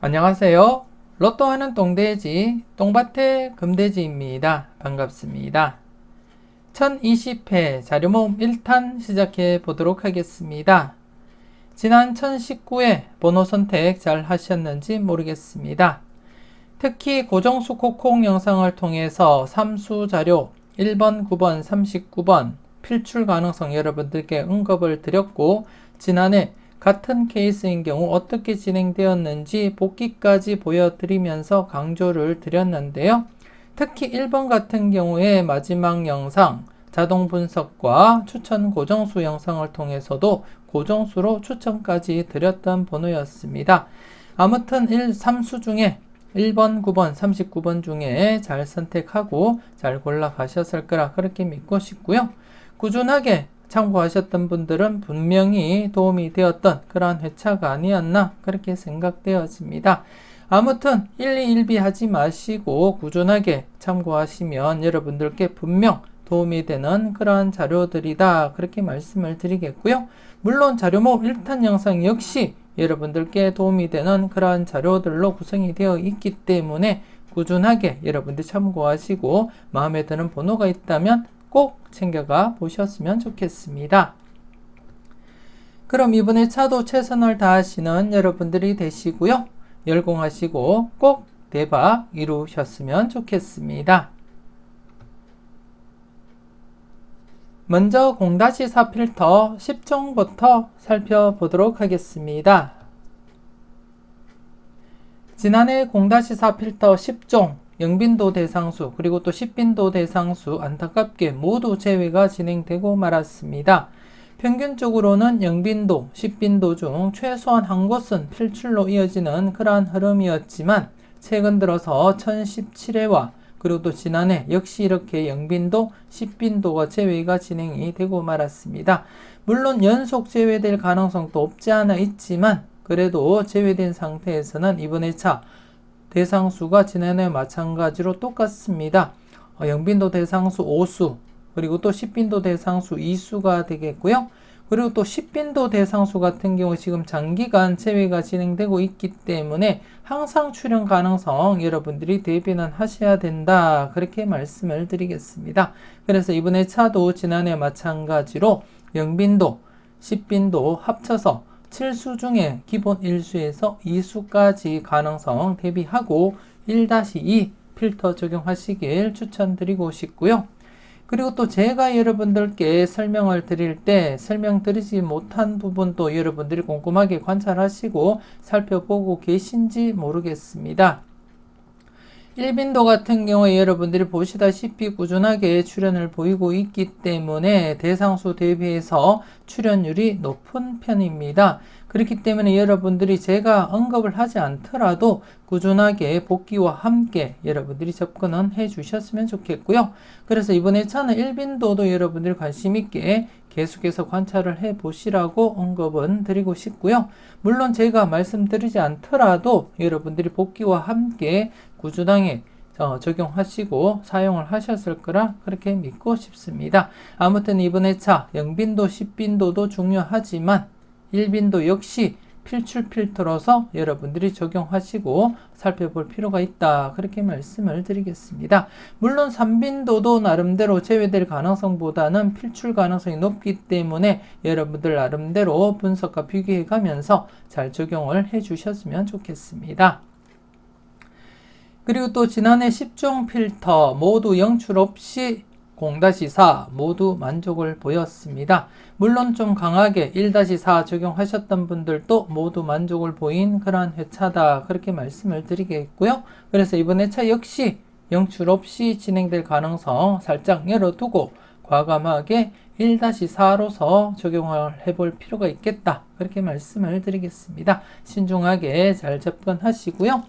안녕하세요. 로또 하는 똥돼지, 똥밭의 금돼지입니다. 반갑습니다. 1020회 자료모음 1탄 시작해 보도록 하겠습니다. 지난 1019회 번호 선택 잘 하셨는지 모르겠습니다. 특히 고정수 코콩 영상을 통해서 3수 자료 1번, 9번, 39번 필출 가능성 여러분들께 언급을 드렸고, 지난해 같은 케이스인 경우 어떻게 진행되었는지 복기까지 보여드리면서 강조를 드렸는데요. 특히 1번 같은 경우에 마지막 영상 자동 분석과 추천 고정수 영상을 통해서도 고정수로 추천까지 드렸던 번호였습니다. 아무튼 3수 중에 1번, 9번, 39번 중에 잘 선택하고 잘 골라가셨을 거라 그렇게 믿고 싶고요. 꾸준하게 참고하셨던 분들은 분명히 도움이 되었던 그러한 회차가 아니었나 그렇게 생각되었습니다. 아무튼 1비 하지 마시고 꾸준하게 참고하시면 여러분들께 분명 도움이 되는 그러한 자료들이다 그렇게 말씀을 드리겠고요. 물론 자료모음 1탄 영상 역시 여러분들께 도움이 되는 그러한 자료들로 구성이 되어 있기 때문에 꾸준하게 여러분들 참고하시고 마음에 드는 번호가 있다면 꼭 챙겨가 보셨으면 좋겠습니다. 그럼 이번에 차도 최선을 다하시는 여러분들이 되시고요. 열공하시고 꼭 대박 이루셨으면 좋겠습니다. 먼저 0-4 필터 10종부터 살펴보도록 하겠습니다. 지난해 0-4 필터 10종 영빈도 대상수 그리고 또 10빈도 대상수 안타깝게 모두 제외가 진행되고 말았습니다. 평균적으로는 영빈도, 10빈도 중 최소한 한 곳은 필출로 이어지는 그러한 흐름이었지만 최근 들어서 1017회와 그리고 또 지난해 역시 이렇게 영빈도, 10빈도가 제외가 진행이 되고 말았습니다. 물론 연속 제외될 가능성도 없지 않아 있지만 그래도 제외된 상태에서는 이번 회차 대상수가 지난해 마찬가지로 똑같습니다. 영빈도 대상수 5수 그리고 또 10빈도 대상수 2수가 되겠고요. 그리고 또 10빈도 대상수 같은 경우 지금 장기간 제외가 진행되고 있기 때문에 항상 출현 가능성 여러분들이 대비는 하셔야 된다 그렇게 말씀을 드리겠습니다. 그래서 이번에 차도 지난해 마찬가지로 영빈도, 10빈도 합쳐서 7수 중에 기본 1수에서 2수까지 가능성 대비하고 1-2 필터 적용하시길 추천드리고 싶고요. 그리고 또 제가 여러분들께 설명을 드릴 때 설명드리지 못한 부분도 여러분들이 꼼꼼하게 관찰하시고 살펴보고 계신지 모르겠습니다. 1빈도 같은 경우에 여러분들이 보시다시피 꾸준하게 출현을 보이고 있기 때문에 대상수 대비해서 출현율이 높은 편입니다. 그렇기 때문에 여러분들이 제가 언급을 하지 않더라도 꾸준하게 복귀와 함께 여러분들이 접근은 해 주셨으면 좋겠고요. 그래서 이번에 차는 1빈도도 여러분들이 관심 있게 계속해서 관찰을 해 보시라고 언급은 드리고 싶고요. 물론 제가 말씀드리지 않더라도 여러분들이 복귀와 함께 꾸준하게 적용하시고 사용을 하셨을 거라 그렇게 믿고 싶습니다. 아무튼 이번에 차 영빈도 10빈도도 중요하지만 1빈도 역시 필출 필터로서 여러분들이 적용하시고 살펴볼 필요가 있다 그렇게 말씀을 드리겠습니다. 물론 3빈도도 나름대로 제외될 가능성보다는 필출 가능성이 높기 때문에 여러분들 나름대로 분석과 비교해 가면서 잘 적용을 해 주셨으면 좋겠습니다. 그리고 또 지난해 10종 필터 모두 영출 없이 0-4 모두 만족을 보였습니다. 물론 좀 강하게 1-4 적용하셨던 분들도 모두 만족을 보인 그러한 회차다 그렇게 말씀을 드리겠고요. 그래서 이번 회차 역시 영출 없이 진행될 가능성 살짝 열어두고 과감하게 1-4로서 적용을 해볼 필요가 있겠다 그렇게 말씀을 드리겠습니다. 신중하게 잘 접근하시고요.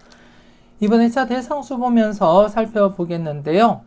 이번 회차 대상수 보면서 살펴보겠는데요.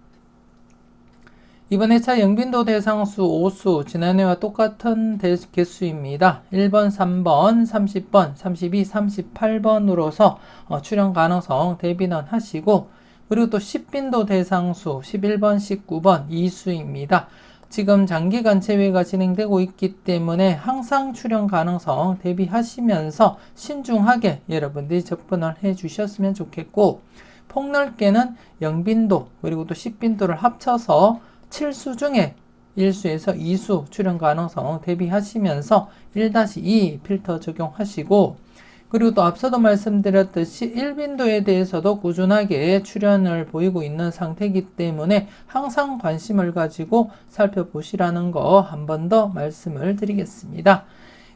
이번 회차 영빈도 대상수 5수 지난해와 똑같은 개수입니다. 1번, 3번, 30번, 32, 38번으로서 출현 가능성 대비는 하시고 그리고 또 10빈도 대상수 11번, 19번 2수입니다. 지금 장기간 제외가 진행되고 있기 때문에 항상 출현 가능성 대비하시면서 신중하게 여러분들이 접근을 해 주셨으면 좋겠고, 폭넓게는 0빈도 그리고 또 10빈도를 합쳐서 7수 중에 1수에서 2수 출현 가능성 대비하시면서 1-2 필터 적용하시고, 그리고 또 앞서도 말씀드렸듯이 1빈도에 대해서도 꾸준하게 출현을 보이고 있는 상태이기 때문에 항상 관심을 가지고 살펴보시라는 거 한 번 더 말씀을 드리겠습니다.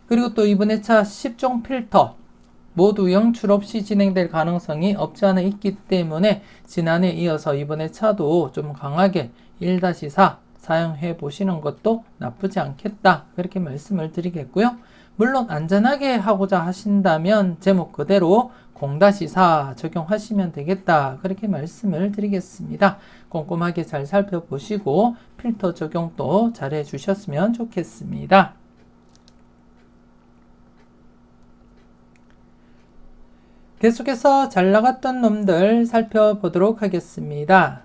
그리고 또 이번 회차 10종 필터 모두 영출 없이 진행될 가능성이 없지 않아 있기 때문에 지난해 이어서 이번 회차도 좀 강하게 1-4 사용해 보시는 것도 나쁘지 않겠다, 그렇게 말씀을 드리겠고요. 물론 안전하게 하고자 하신다면 제목 그대로 0-4 적용하시면 되겠다, 그렇게 말씀을 드리겠습니다. 꼼꼼하게 잘 살펴보시고 필터 적용도 잘 해주셨으면 좋겠습니다. 계속해서 잘 나갔던 놈들 살펴보도록 하겠습니다.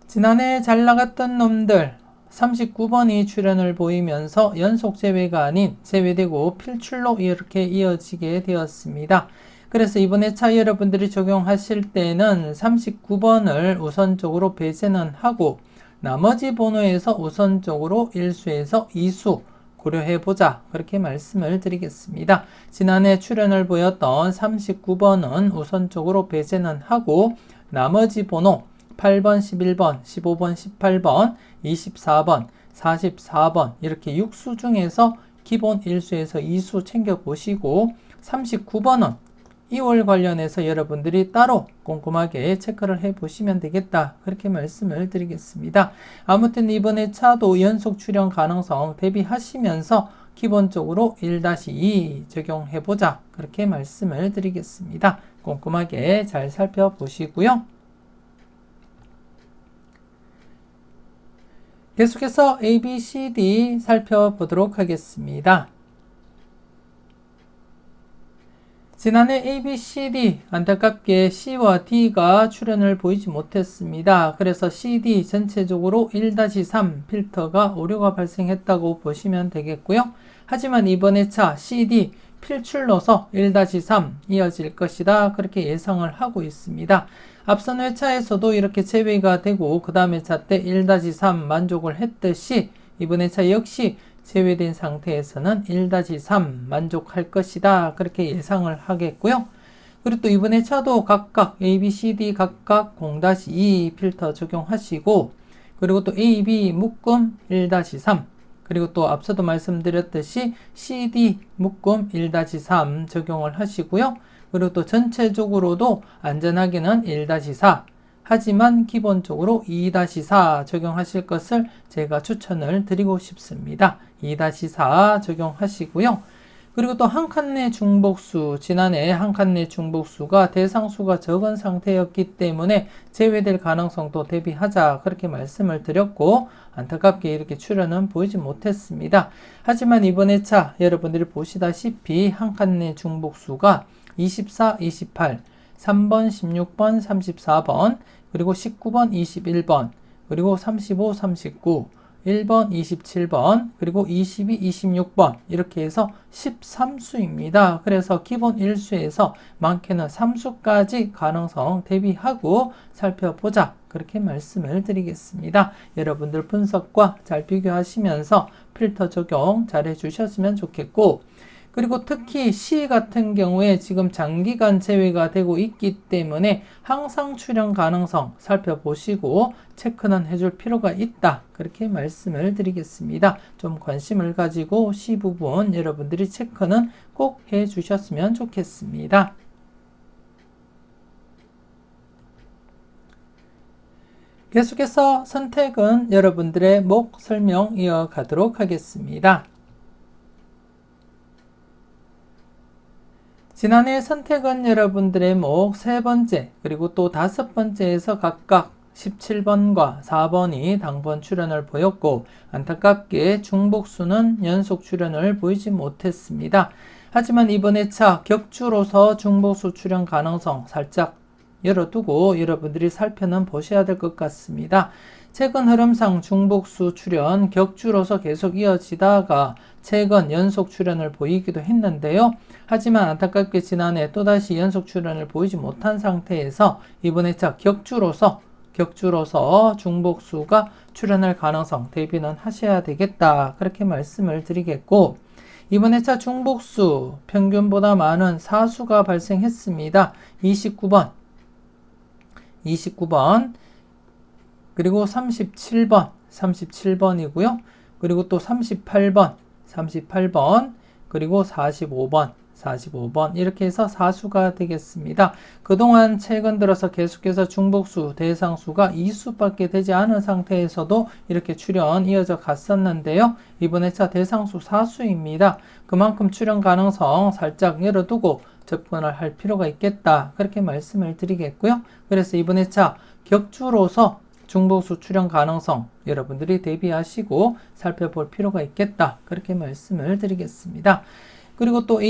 지난해 잘 나갔던 놈들 39번이 출현을 보이면서 연속 제외가 아닌 제외되고 필출로 이렇게 이어지게 되었습니다. 그래서 이번 회차 여러분들이 적용하실 때는 39번을 우선적으로 배제는 하고 나머지 번호에서 우선적으로 1수에서 2수 고려해보자, 그렇게 말씀을 드리겠습니다. 지난해 출현을 보였던 39번은 우선적으로 배제는 하고 나머지 번호 8번, 11번, 15번, 18번, 24번, 44번 이렇게 6수 중에서 기본 1수에서 2수 챙겨보시고 39번은 2월 관련해서 여러분들이 따로 꼼꼼하게 체크를 해보시면 되겠다, 그렇게 말씀을 드리겠습니다. 아무튼 이번 회차도 연속 출현 가능성 대비하시면서 기본적으로 1-2 적용해보자, 그렇게 말씀을 드리겠습니다. 꼼꼼하게 잘 살펴보시고요. 계속해서 A, B, C, D 살펴보도록 하겠습니다. 지난해 A, B, C, D 안타깝게 C와 D가 출현을 보이지 못했습니다. 그래서 C, D 전체적으로 1-3 필터가 오류가 발생했다고 보시면 되겠고요. 하지만 이번 회차 C, D 필출로서 1-3 이어질 것이다, 그렇게 예상을 하고 있습니다. 앞선 회차에서도 이렇게 제외가 되고 그 다음 회차 때 1-3 만족을 했듯이 이번 회차 역시 제외된 상태에서는 1-3 만족할 것이다, 그렇게 예상을 하겠고요. 그리고 또 이번 회차도 각각 A, B, C, D 각각 0-2 필터 적용하시고, 그리고 또 A, B 묶음 1-3, 그리고 또 앞서도 말씀드렸듯이 C, D 묶음 1-3 적용을 하시고요. 그리고 또 전체적으로도 안전하게는 1-4 하지만 기본적으로 2-4 적용하실 것을 제가 추천을 드리고 싶습니다. 2-4 적용하시고요. 그리고 또 한 칸내 중복수, 지난해 한 칸내 중복수가 대상수가 적은 상태였기 때문에 제외될 가능성도 대비하자, 그렇게 말씀을 드렸고 안타깝게 이렇게 출현은 보이지 못했습니다. 하지만 이번 회차 여러분들이 보시다시피 한 칸내 중복수가 24, 28, 3번, 16번, 34번, 그리고 19번, 21번, 그리고 35, 39, 1번, 27번, 그리고 22, 26번 이렇게 해서 13수입니다. 그래서 기본 1수에서 많게는 3수까지 가능성 대비하고 살펴보자, 그렇게 말씀을 드리겠습니다. 여러분들 분석과 잘 비교하시면서 필터 적용 잘 해주셨으면 좋겠고, 그리고 특히 C 같은 경우에 지금 장기간 제외가 되고 있기 때문에 항상 출현 가능성 살펴보시고 체크는 해줄 필요가 있다, 그렇게 말씀을 드리겠습니다. 좀 관심을 가지고 C 부분 여러분들이 체크는 꼭 해주셨으면 좋겠습니다. 계속해서 선택은 여러분들의 목 설명 이어가도록 하겠습니다. 지난해 선택은 여러분들의 목 3번째 그리고 또 5번째에서 각각 17번과 4번이 당번 출현을 보였고 안타깝게 중복수는 연속 출현을 보이지 못했습니다. 하지만 이번 회차 격주로서 중복수 출현 가능성 살짝 열어두고 여러분들이 살펴는 보셔야 될 것 같습니다. 최근 흐름상 중복수 출현 격주로서 계속 이어지다가 최근 연속 출현을 보이기도 했는데요. 하지만 안타깝게 지난해 또다시 연속 출현을 보이지 못한 상태에서 이번 회차 격주로서 중복수가 출현할 가능성 대비는 하셔야 되겠다. 그렇게 말씀을 드리겠고, 이번 회차 중복수 평균보다 많은 사수가 발생했습니다. 29번, 그리고 37번이고요. 그리고 또 38번, 그리고 45번 이렇게 해서 사수가 되겠습니다. 그동안 최근 들어서 계속해서 중복수, 대상수가 2수밖에 되지 않은 상태에서도 이렇게 출현 이어져 갔었는데요. 이번 회차 대상수 4수입니다. 그만큼 출현 가능성 살짝 열어두고 접근을 할 필요가 있겠다. 그렇게 말씀을 드리겠고요. 그래서 이번 회차 격주로서 중복수 출현 가능성 여러분들이 대비하시고 살펴볼 필요가 있겠다. 그렇게 말씀을 드리겠습니다. 그리고 또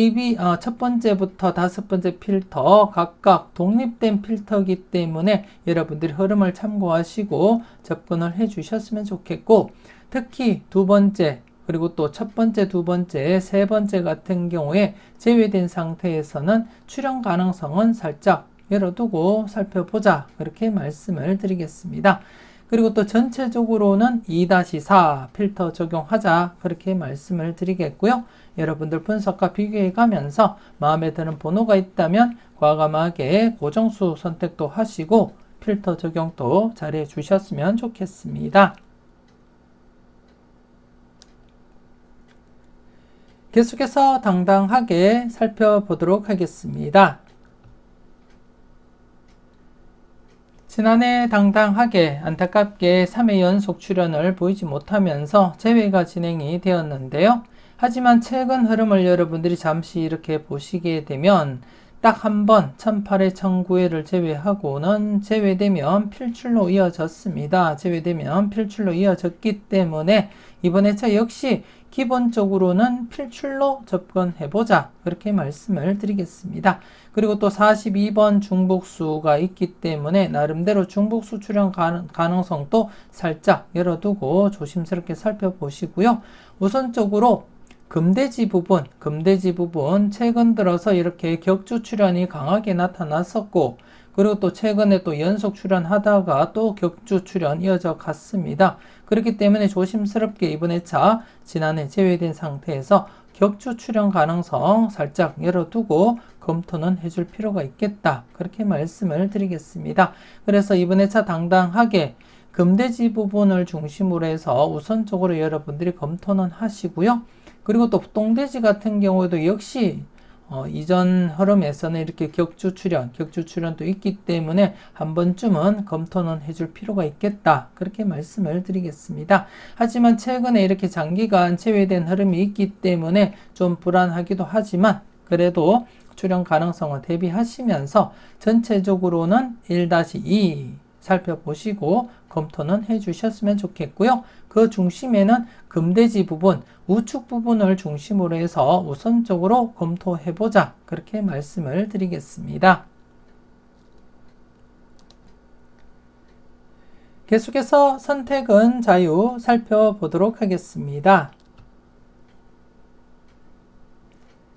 첫 번째부터 다섯 번째 필터 각각 독립된 필터이기 때문에 여러분들이 흐름을 참고하시고 접근을 해 주셨으면 좋겠고, 특히 두 번째, 그리고 또 첫 번째, 두 번째, 세 번째 같은 경우에 제외된 상태에서는 출현 가능성은 살짝 열어두고 살펴보자. 그렇게 말씀을 드리겠습니다. 그리고 또 전체적으로는 2-4 필터 적용하자. 그렇게 말씀을 드리겠고요. 여러분들 분석과 비교해 가면서 마음에 드는 번호가 있다면 과감하게 고정수 선택도 하시고 필터 적용도 잘해 주셨으면 좋겠습니다. 계속해서 당당하게 살펴보도록 하겠습니다. 지난해 당당하게 안타깝게 3회 연속 출현을 보이지 못하면서 재회가 진행이 되었는데요. 하지만 최근 흐름을 여러분들이 잠시 이렇게 보시게 되면 딱 한 번 1008회 1009회를 제외하고는 제외되면 필출로 이어졌습니다. 제외되면 필출로 이어졌기 때문에 이번 회차 역시 기본적으로는 필출로 접근해보자. 그렇게 말씀을 드리겠습니다. 그리고 또 42번 중복수가 있기 때문에 나름대로 중복수 출현 가능성도 살짝 열어두고 조심스럽게 살펴보시고요. 우선적으로 금대지 부분 최근 들어서 이렇게 격주 출현이 강하게 나타났었고, 그리고 또 최근에 또 연속 출현하다가 또 격주 출현 이어져 갔습니다. 그렇기 때문에 조심스럽게 이번 회차 지난해 제외된 상태에서 격주 출현 가능성 살짝 열어두고 검토는 해줄 필요가 있겠다. 그렇게 말씀을 드리겠습니다. 그래서 이번 회차 당당하게 금대지 부분을 중심으로 해서 우선적으로 여러분들이 검토는 하시고요. 그리고 또 동대지 같은 경우에도 역시 이전 흐름에서는 이렇게 격주 출현도 있기 때문에 한 번쯤은 검토는 해줄 필요가 있겠다. 그렇게 말씀을 드리겠습니다. 하지만 최근에 이렇게 장기간 제외된 흐름이 있기 때문에 좀 불안하기도 하지만 그래도 출현 가능성을 대비하시면서 전체적으로는 1-2 살펴보시고 검토는 해주셨으면 좋겠고요. 그 중심에는 금대지 부분, 우측 부분을 중심으로 해서 우선적으로 검토해보자. 그렇게 말씀을 드리겠습니다. 계속해서 선택은 자유 살펴보도록 하겠습니다.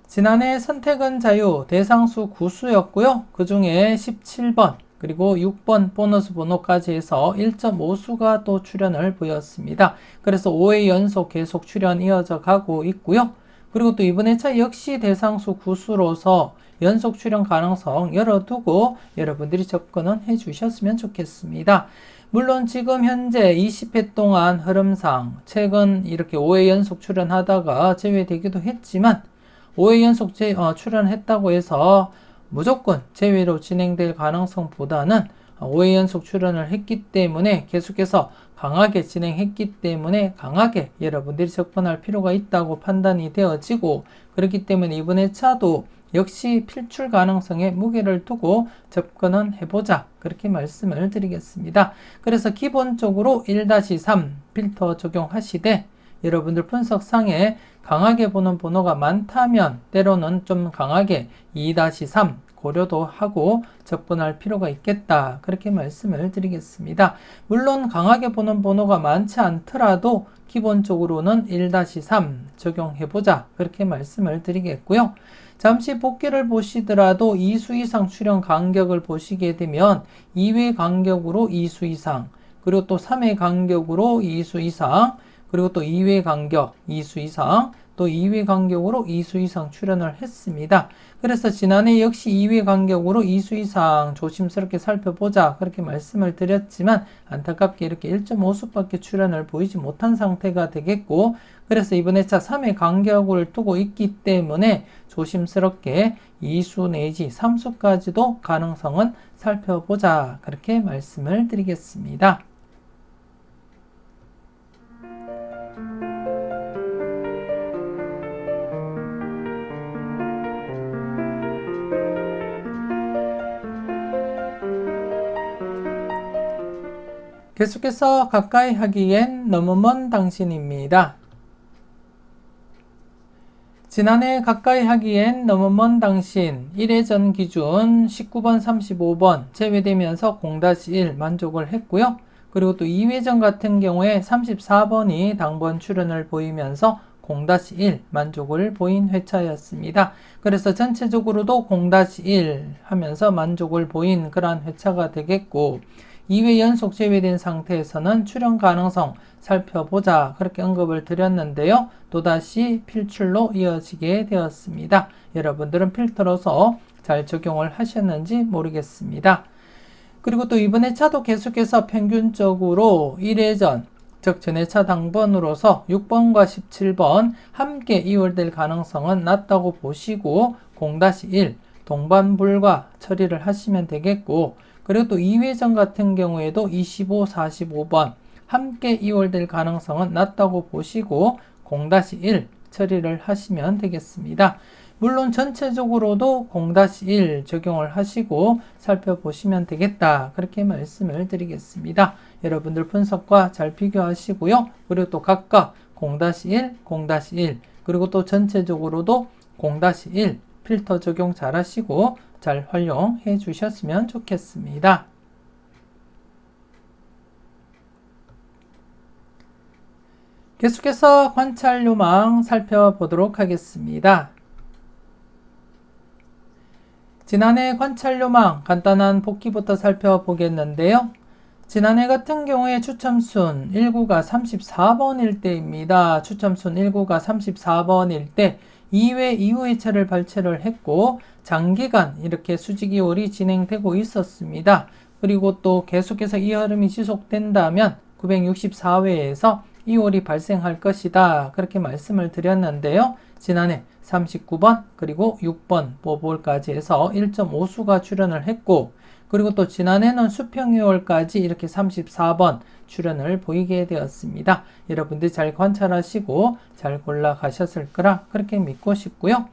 지난해 선택은 자유 대상수 9수였고요. 그 중에 17번 그리고 6번 보너스 번호까지 해서 1.5수가 또 출현을 보였습니다. 그래서 5회 연속 계속 출현 이어져 가고 있고요. 그리고 또 이번 회차 역시 대상수 9수로서 연속 출현 가능성 열어두고 여러분들이 접근은 해주셨으면 좋겠습니다. 물론 지금 현재 20회 동안 흐름상 최근 이렇게 5회 연속 출현하다가 제외되기도 했지만 5회 연속 출현했다고 해서 무조건 제외로 진행될 가능성보다는 5회 연속 출현을 했기 때문에 계속해서 강하게 진행했기 때문에 강하게 여러분들이 접근할 필요가 있다고 판단이 되어지고, 그렇기 때문에 이번 회차도 역시 필출 가능성에 무게를 두고 접근은 해보자. 그렇게 말씀을 드리겠습니다. 그래서 기본적으로 1-3 필터 적용하시되 여러분들 분석상에 강하게 보는 번호가 많다면 때로는 좀 강하게 2-3 고려도 하고 접근할 필요가 있겠다. 그렇게 말씀을 드리겠습니다. 물론 강하게 보는 번호가 많지 않더라도 기본적으로는 1-3 적용해보자. 그렇게 말씀을 드리겠고요. 잠시 복귀를 보시더라도 2수 이상 출현 간격을 보시게 되면 2회 간격으로 2수 이상, 그리고 또 3회 간격으로 2수 이상, 그리고 또 2회 간격 2수 이상, 또 2회 간격으로 2수 이상 출현을 했습니다. 그래서 지난해 역시 2회 간격으로 2수 이상 조심스럽게 살펴보자 그렇게 말씀을 드렸지만 안타깝게 이렇게 1.5수밖에 출현을 보이지 못한 상태가 되겠고, 그래서 이번에 차 3회 간격을 두고 있기 때문에 조심스럽게 2수 내지 3수까지도 가능성은 살펴보자 그렇게 말씀을 드리겠습니다. 계속해서 가까이 하기엔 너무 먼 당신입니다. 지난해 가까이 하기엔 너무 먼 당신 1회전 기준 19번 35번 제외되면서 0-1 만족을 했고요. 그리고 또 2회전 같은 경우에 34번이 당번 출현을 보이면서 0-1 만족을 보인 회차였습니다. 그래서 전체적으로도 0-1 하면서 만족을 보인 그러한 회차가 되겠고, 2회 연속 제외된 상태에서는 출현 가능성 살펴보자 그렇게 언급을 드렸는데요. 또다시 필출로 이어지게 되었습니다. 여러분들은 필터로서 잘 적용을 하셨는지 모르겠습니다. 그리고 또 이번 회차도 계속해서 평균적으로 1회전, 즉 전회차 당번으로서 6번과 17번 함께 이월될 가능성은 낮다고 보시고 0-1 동반불과 처리를 하시면 되겠고, 그리고 또 2회전 같은 경우에도 25, 45번 함께 이월될 가능성은 낮다고 보시고 0-1 처리를 하시면 되겠습니다. 물론 전체적으로도 0-1 적용을 하시고 살펴보시면 되겠다 그렇게 말씀을 드리겠습니다. 여러분들 분석과 잘 비교하시고요. 그리고 또 각각 0-1, 0-1 그리고 또 전체적으로도 0-1 필터 적용 잘 하시고 잘 활용해 주셨으면 좋겠습니다. 계속해서 관찰 요망 살펴보도록 하겠습니다. 지난해 관찰 요망 간단한 복기부터 살펴보겠는데요. 지난해 같은 경우에 추첨순 1구가 34번일 때입니다. 추첨순 1구가 34번일 때 2회 이후 회차를 발췌를 했고 장기간 이렇게 수직이월이 진행되고 있었습니다. 그리고 또 계속해서 이 흐름이 지속된다면 964회에서 이월이 발생할 것이다 그렇게 말씀을 드렸는데요. 지난해 39번 그리고 6번 보볼까지 해서 1.5수가 출현을 했고, 그리고 또 지난해는 수평이월까지 이렇게 34번 출현을 보이게 되었습니다. 여러분들 잘 관찰하시고 잘 골라가셨을 거라 그렇게 믿고 싶고요.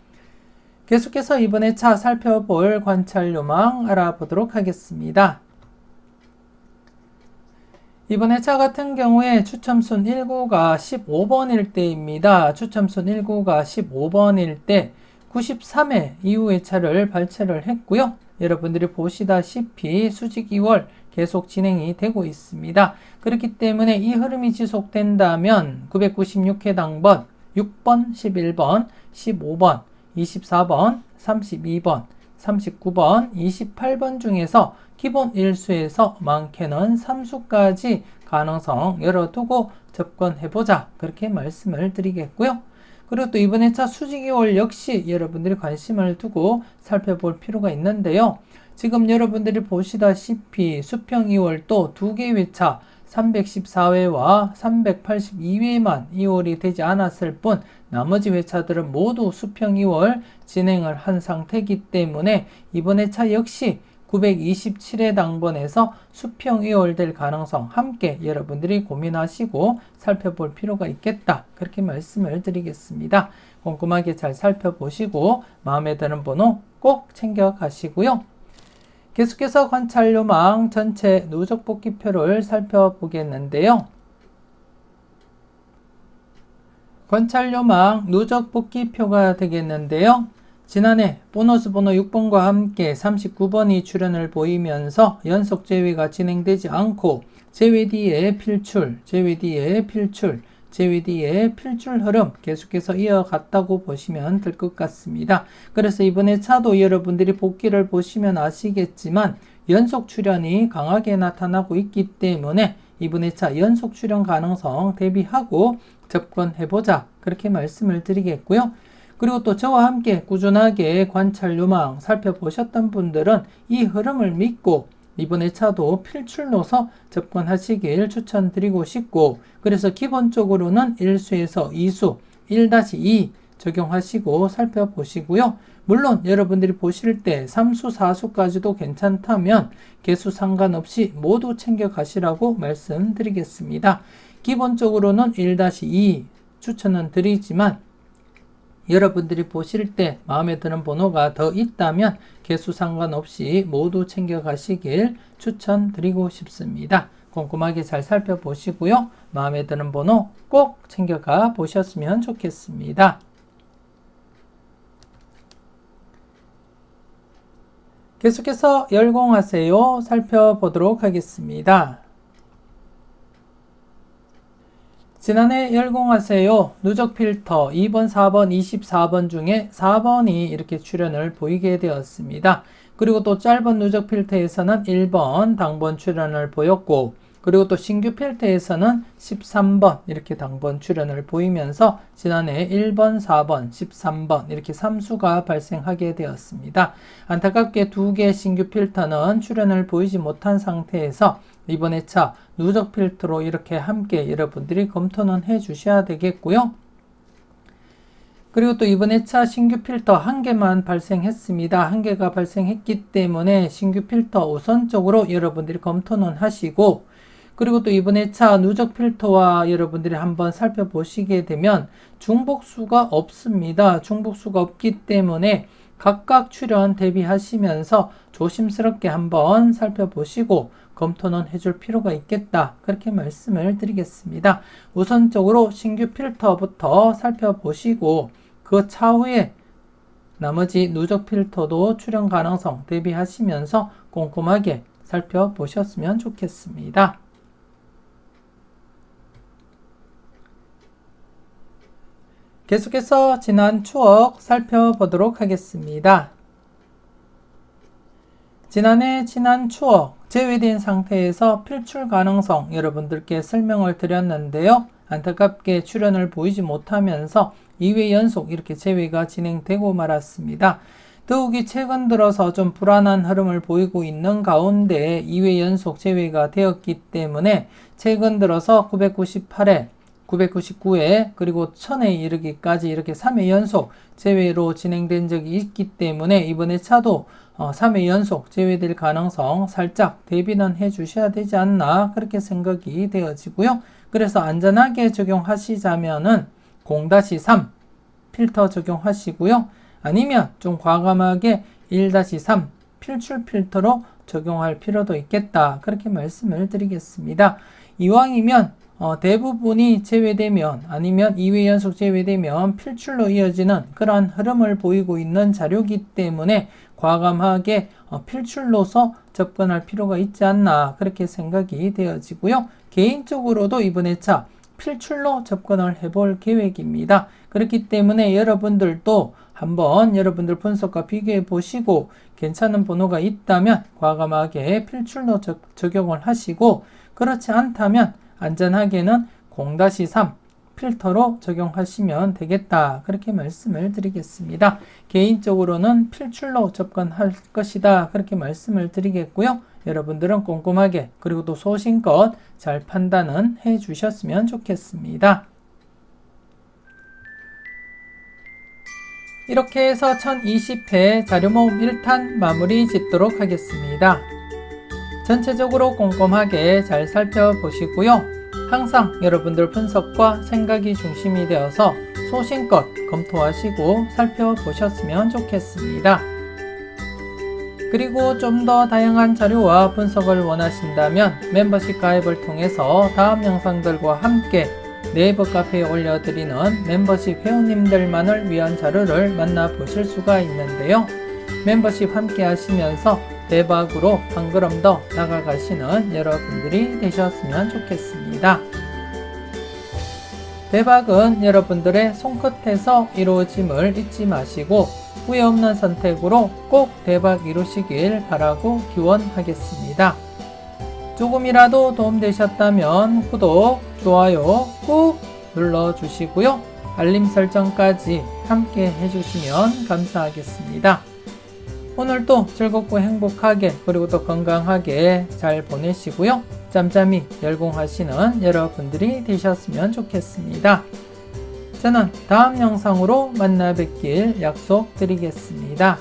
계속해서 이번 회차 살펴볼 관찰 요망 알아보도록 하겠습니다. 이번 회차 같은 경우에 추첨순 1구가 15번일 때입니다. 추첨순 1구가 15번일 때 93회 이후 회차를 발췌를 했고요. 여러분들이 보시다시피 수직 2월 계속 진행이 되고 있습니다. 그렇기 때문에 이 흐름이 지속된다면 996회 당번 6번, 11번, 15번, 24번, 32번, 39번, 28번 중에서 기본 1수에서 많게는 3수까지 가능성 열어두고 접근해보자 그렇게 말씀을 드리겠고요. 그리고 또 이번 회차 수직이월 역시 여러분들이 관심을 두고 살펴볼 필요가 있는데요. 지금 여러분들이 보시다시피 수평 2월도 2개 회차 314회와 382회만 이월이 되지 않았을 뿐 나머지 회차들은 모두 수평 2월 진행을 한 상태이기 때문에 이번 회차 역시 927회 당번에서 수평 2월 될 가능성 함께 여러분들이 고민하시고 살펴볼 필요가 있겠다 그렇게 말씀을 드리겠습니다. 꼼꼼하게 잘 살펴보시고 마음에 드는 번호 꼭 챙겨 가시고요. 계속해서 관찰 요망 전체 누적 복귀표를 살펴보겠는데요. 관찰 요망 누적 복귀표가 되겠는데요. 지난해 보너스 번호 6번과 함께 39번이 출현을 보이면서 연속 제외가 진행되지 않고 제외 뒤에 필출, 제외 뒤에 필출, 제외 뒤에 필출 흐름 계속해서 이어갔다고 보시면 될 것 같습니다. 그래서 이번에 차도 여러분들이 복기를 보시면 아시겠지만 연속 출현이 강하게 나타나고 있기 때문에 이번에 차 연속 출현 가능성 대비하고 접근해보자, 그렇게 말씀을 드리겠고요. 그리고 또 저와 함께 꾸준하게 관찰 요망 살펴보셨던 분들은 이 흐름을 믿고 이번에 차도 필출로서 접근하시길 추천드리고 싶고, 그래서 기본적으로는 1수에서 2수 1-2 적용하시고 살펴보시고요. 물론 여러분들이 보실 때 3수, 4수까지도 괜찮다면 개수 상관없이 모두 챙겨가시라고 말씀드리겠습니다. 기본적으로는 1-2 추천은 드리지만 여러분들이 보실 때 마음에 드는 번호가 더 있다면 개수 상관없이 모두 챙겨가시길 추천드리고 싶습니다. 꼼꼼하게 잘 살펴보시고요. 마음에 드는 번호 꼭 챙겨가 보셨으면 좋겠습니다. 계속해서 열공하세요 살펴보도록 하겠습니다. 지난해 열공하세요 누적 필터 2번, 4번, 24번 중에 4번이 이렇게 출현을 보이게 되었습니다. 그리고 또 짧은 누적 필터에서는 1번 당번 출현을 보였고, 그리고 또 신규 필터에서는 13번 이렇게 당번 출현을 보이면서 지난해 1번, 4번, 13번 이렇게 3수가 발생하게 되었습니다. 안타깝게 두 개의 신규 필터는 출현을 보이지 못한 상태에서 이번에 차 누적 필터로 이렇게 함께 여러분들이 검토는 해 주셔야 되겠고요. 그리고 또 이번에 차 신규 필터 한 개만 발생했습니다. 한 개가 발생했기 때문에 신규 필터 우선적으로 여러분들이 검토는 하시고, 그리고 또 이번에 차 누적 필터와 여러분들이 한번 살펴보시게 되면 중복수가 없습니다. 중복수가 없기 때문에 각각 출현 대비하시면서 조심스럽게 한번 살펴보시고 검토는 해줄 필요가 있겠다, 그렇게 말씀을 드리겠습니다. 우선적으로 신규 필터부터 살펴보시고 그 차후에 나머지 누적 필터도 출현 가능성 대비하시면서 꼼꼼하게 살펴보셨으면 좋겠습니다. 계속해서 지난 추억 살펴보도록 하겠습니다. 지난해 지난 추억 제외된 상태에서 필출 가능성 여러분들께 설명을 드렸는데요. 안타깝게 출현을 보이지 못하면서 2회 연속 이렇게 제외가 진행되고 말았습니다. 더욱이 최근 들어서 좀 불안한 흐름을 보이고 있는 가운데 2회 연속 제외가 되었기 때문에 최근 들어서 998회 999회 그리고 1000회 이르기까지 이렇게 3회 연속 제외로 진행된 적이 있기 때문에 이번에 차도 3회 연속 제외될 가능성 살짝 대비는 해 주셔야 되지 않나, 그렇게 생각이 되어지고요. 그래서 안전하게 적용하시자면은 0-3 필터 적용하시고요. 아니면 좀 과감하게 1-3 필출 필터로 적용할 필요도 있겠다, 그렇게 말씀을 드리겠습니다. 이왕이면 대부분이 제외되면 아니면 2회 연속 제외되면 필출로 이어지는 그러한 흐름을 보이고 있는 자료이기 때문에 과감하게 필출로서 접근할 필요가 있지 않나, 그렇게 생각이 되어지고요. 개인적으로도 이번에 차 필출로 접근을 해볼 계획입니다. 그렇기 때문에 여러분들도 한번 여러분들 분석과 비교해 보시고 괜찮은 번호가 있다면 과감하게 필출로 적용을 하시고, 그렇지 않다면 안전하게는 0-3 필터로 적용하시면 되겠다, 그렇게 말씀을 드리겠습니다. 개인적으로는 필출로 접근할 것이다, 그렇게 말씀을 드리겠고요. 여러분들은 꼼꼼하게 그리고 또 소신껏 잘 판단은 해 주셨으면 좋겠습니다. 이렇게 해서 1020회 자료모음 1탄 마무리 짓도록 하겠습니다. 전체적으로 꼼꼼하게 잘 살펴보시고요. 항상 여러분들 분석과 생각이 중심이 되어서 소신껏 검토하시고 살펴보셨으면 좋겠습니다. 그리고 좀 더 다양한 자료와 분석을 원하신다면 멤버십 가입을 통해서 다음 영상들과 함께 네이버 카페에 올려드리는 멤버십 회원님들만을 위한 자료를 만나보실 수가 있는데요. 멤버십 함께 하시면서 대박으로 한 걸음 더 나아가시는 여러분들이 되셨으면 좋겠습니다. 대박은 여러분들의 손끝에서 이루어짐을 잊지 마시고 후회 없는 선택으로 꼭 대박 이루시길 바라고 기원하겠습니다. 조금이라도 도움되셨다면 구독, 좋아요 꾹 눌러주시고요. 알림 설정까지 함께 해주시면 감사하겠습니다. 오늘도 즐겁고 행복하게 그리고 또 건강하게 잘 보내시고요. 짬짬이 열공하시는 여러분들이 되셨으면 좋겠습니다. 저는 다음 영상으로 만나 뵙길 약속드리겠습니다.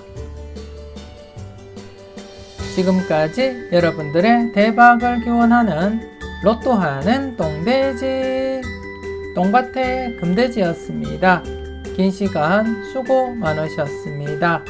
지금까지 여러분들의 대박을 기원하는 로또하는 똥돼지 똥밭의 금돼지였습니다. 긴 시간 수고 많으셨습니다.